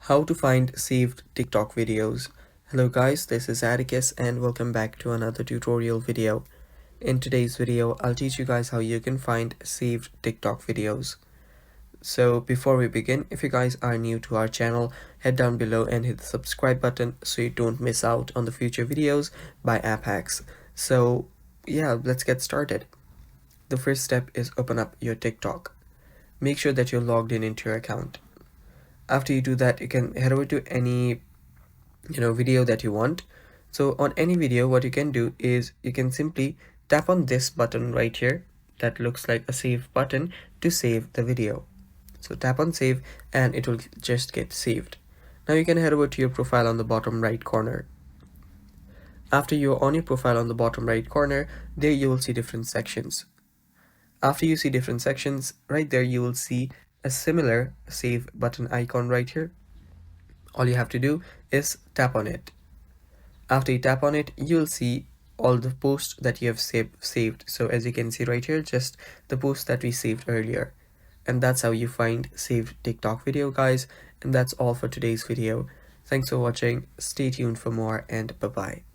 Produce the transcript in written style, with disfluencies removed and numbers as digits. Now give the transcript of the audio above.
How to find saved TikTok videos. Hello guys, this is Atticus and welcome back to another tutorial video. In today's video, I'll teach you guys how you can find saved TikTok videos. So before we begin, if you guys are new to our channel, head down below and hit the subscribe button so you don't miss out on the future videos by App Hacks. So yeah, let's get started. The first step is open up your TikTok. Make sure that you're logged in into your account. After you do that, you can head over to any video that you want. So on any video, what you can do is you can simply tap on this button right here that looks like a save button to save the video. So tap on save and it will just get saved. Now you can head over to your profile on the bottom right corner. After you're on your profile on the bottom right corner, there you will see different sections. After you see different sections, right there you will see a similar save button icon right here. All you have to do is tap on it. After you tap on it, you'll see all the posts that you have saved. So as you can see right here, just the post that we saved earlier. And that's how you find saved TikTok video, guys. And that's all for today's video. Thanks for watching. Stay tuned for more and bye-bye.